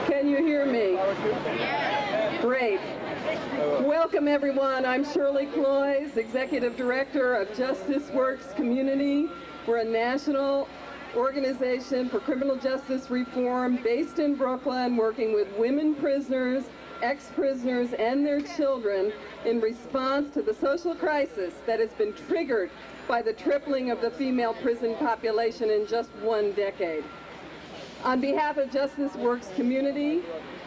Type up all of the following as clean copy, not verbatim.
Can you hear me? Great. Welcome, everyone. I'm Shirley Cloyes, Executive Director of Justice Works Community. We're a national organization for criminal justice reform based in Brooklyn, working with women prisoners, ex-prisoners, and their children in response to the social crisis that has been triggered by the tripling of the female prison population in just one decade. On behalf of Justice Works Community,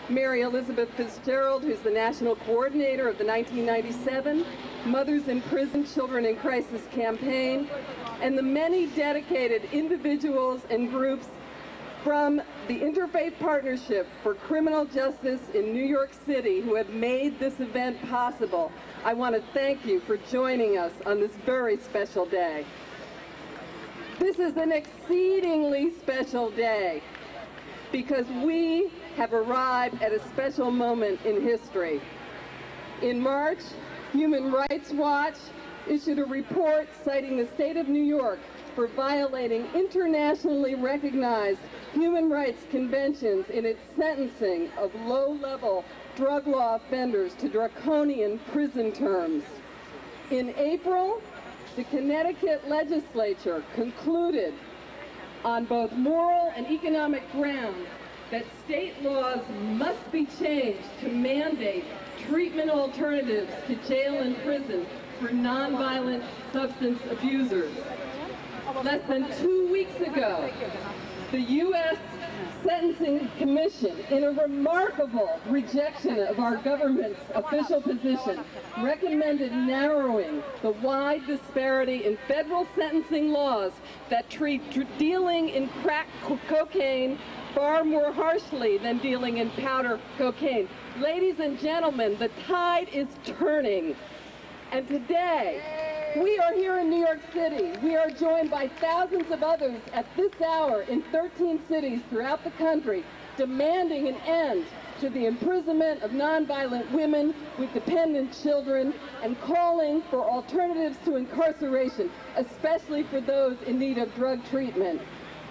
Mary Elizabeth Fitzgerald, who's the national coordinator of the 1997 Mothers in Prison, Children in Crisis campaign, and the many dedicated individuals and groups from the Interfaith Partnership for Criminal Justice in New York City who have made this event possible, I want to thank you for joining us on this very special day. This is an exceedingly special day because we have arrived at a special moment in history. In March, Human Rights Watch issued a report citing the state of New York for violating internationally recognized human rights conventions in its sentencing of low-level drug law offenders to draconian prison terms. In April, the Connecticut legislature concluded on both moral and economic grounds that state laws must be changed to mandate treatment alternatives to jail and prison for nonviolent substance abusers. Less than 2 weeks ago, the U.S. Sentencing Commission, in a remarkable rejection of our government's official position, recommended narrowing the wide disparity in federal sentencing laws that treat dealing in crack cocaine far more harshly than dealing in powder cocaine. Ladies and gentlemen, the tide is turning. And today, we are here in New York City. We are joined by thousands of others at this hour in 13 cities throughout the country, demanding an end to the imprisonment of nonviolent women with dependent children and calling for alternatives to incarceration, especially for those in need of drug treatment.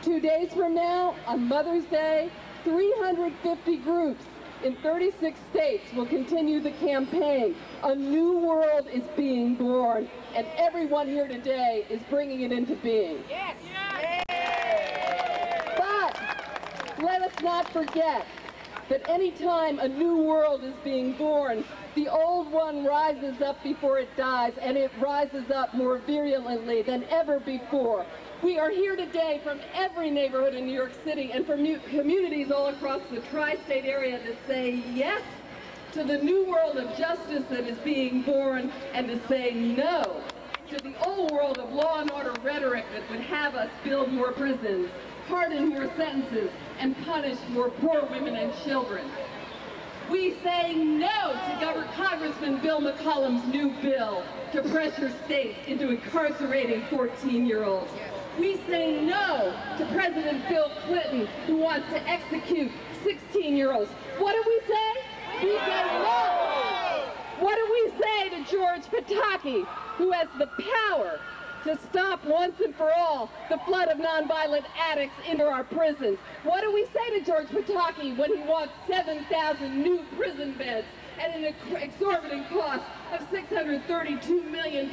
2 days from now, on Mother's Day, 350 groups in 36 states will continue the campaign. A new world is being born, and everyone here today is bringing it into being. Yes. But let us not forget that any time a new world is being born, the old one rises up before it dies, and it rises up more virulently than ever before. We are here today from every neighborhood in New York City and from communities all across the tri-state area to say yes to the new world of justice that is being born, and to say no to the old world of law and order rhetoric that would have us build more prisons, pardon more sentences, and punish more poor women and children. We say no to Congressman Bill McCollum's new bill to pressure states into incarcerating 14-year-olds. We say no to President Bill Clinton, who wants to execute 16-year-olds. What do we say? We say no. What do we say to George Pataki, who has the power to stop once and for all the flood of nonviolent addicts into our prisons? What do we say to George Pataki when he wants 7,000 new prison beds at an exorbitant cost of $632 million?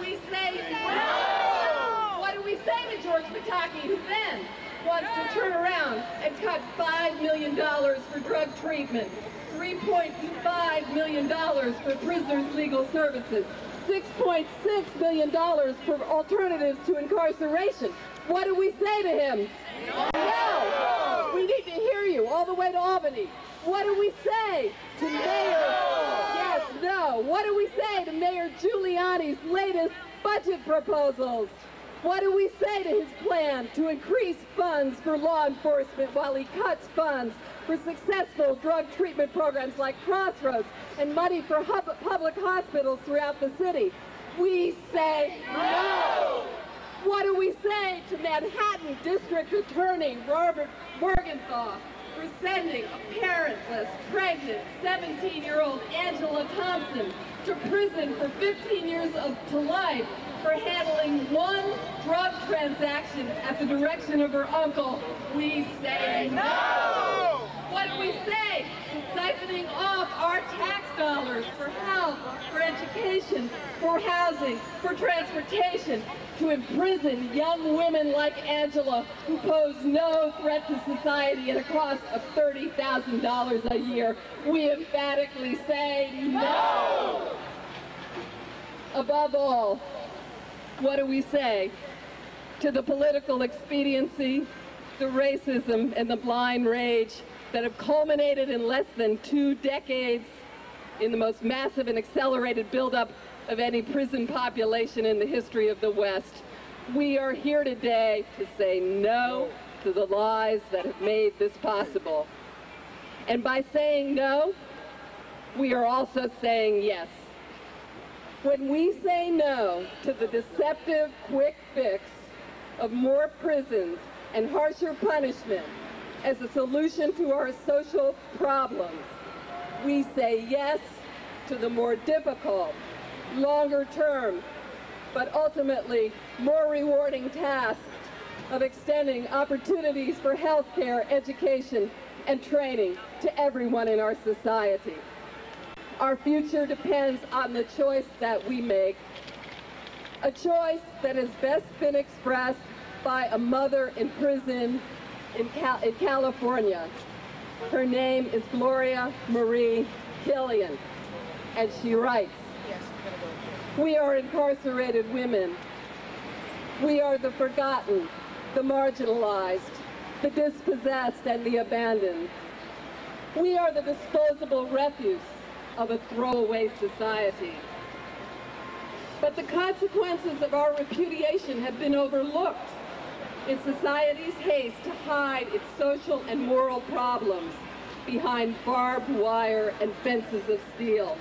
We say no! What do we say to George Pataki, who then wants to turn around and cut $5 million for drug treatment, $3.5 million for prisoners' legal services, $6.6 million for alternatives to incarceration? What do we say to him? No! We need to hear you all the way to Albany. What do we say to Mayor? Yes, no. What do we say to Mayor Giuliani's latest budget proposals? What do we say to his plan to increase funds for law enforcement while he cuts funds for successful drug treatment programs like Crossroads and money for public hospitals throughout the city? We say no! What do we say to Manhattan District Attorney Robert Morgenthau for sending a parentless, pregnant, 17-year-old Angela Thompson to prison for 15 years to life for handling one drug transaction at the direction of her uncle, we say no! What do we say? Siphoning off our tax dollars for health, for education, for housing, for transportation, to imprison young women like Angela who pose no threat to society at a cost of $30,000 a year. We emphatically say no! Above all, what do we say to the political expediency, the racism, and the blind rage that have culminated in less than 2 decades in the most massive and accelerated buildup of any prison population in the history of the West? We are here today to say no to the lies that have made this possible. And by saying no, we are also saying yes. When we say no to the deceptive quick fix of more prisons and harsher punishment as a solution to our social problems, we say yes to the more difficult, longer term, but ultimately more rewarding task of extending opportunities for health care, education, and training to everyone in our society. Our future depends on the choice that we make, a choice that has best been expressed by a mother in prison in California. Her name is Gloria Marie Killian, and she writes, "We are incarcerated women. We are the forgotten, the marginalized, the dispossessed, and the abandoned. We are the disposable refuse of a throwaway society. But the consequences of our repudiation have been overlooked in society's haste to hide its social and moral problems behind barbed wire and fences of steel.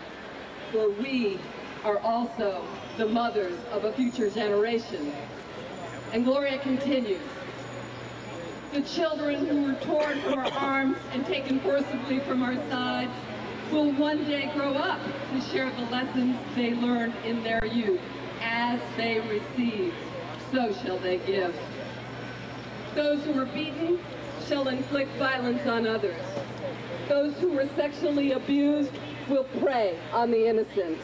For we are also the mothers of a future generation." And Gloria continues, "The children who were torn from our arms and taken forcibly from our sides will one day grow up to share the lessons they learned in their youth. As they receive, so shall they give. Those who were beaten shall inflict violence on others. Those who were sexually abused will prey on the innocent.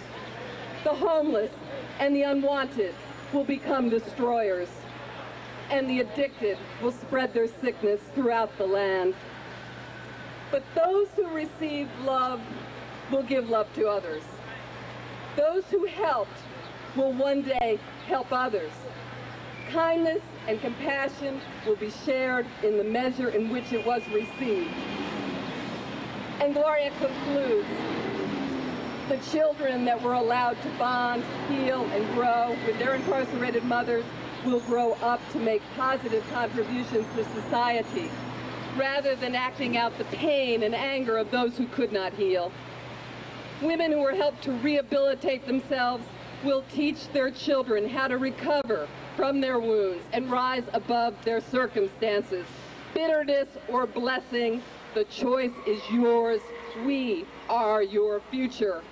The homeless and the unwanted will become destroyers, and the addicted will spread their sickness throughout the land. But those who received love will give love to others. Those who helped will one day help others. Kindness and compassion will be shared in the measure in which it was received." And Gloria concludes, "The children that were allowed to bond, heal, and grow with their incarcerated mothers will grow up to make positive contributions to society, rather than acting out the pain and anger of those who could not heal. Women who were helped to rehabilitate themselves will teach their children how to recover from their wounds and rise above their circumstances. Bitterness or blessing, the choice is yours. We are your future."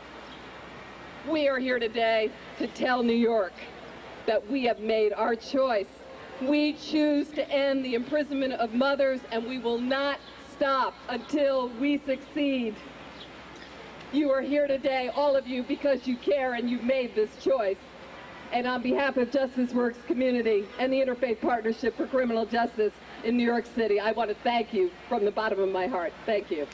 We are here today to tell New York that we have made our choice. We choose to end the imprisonment of mothers, and we will not stop until we succeed. You are here today, all of you, because you care and you've made this choice. And on behalf of Justice Works community and the Interfaith Partnership for Criminal Justice in New York City, I want to thank you from the bottom of my heart. Thank you.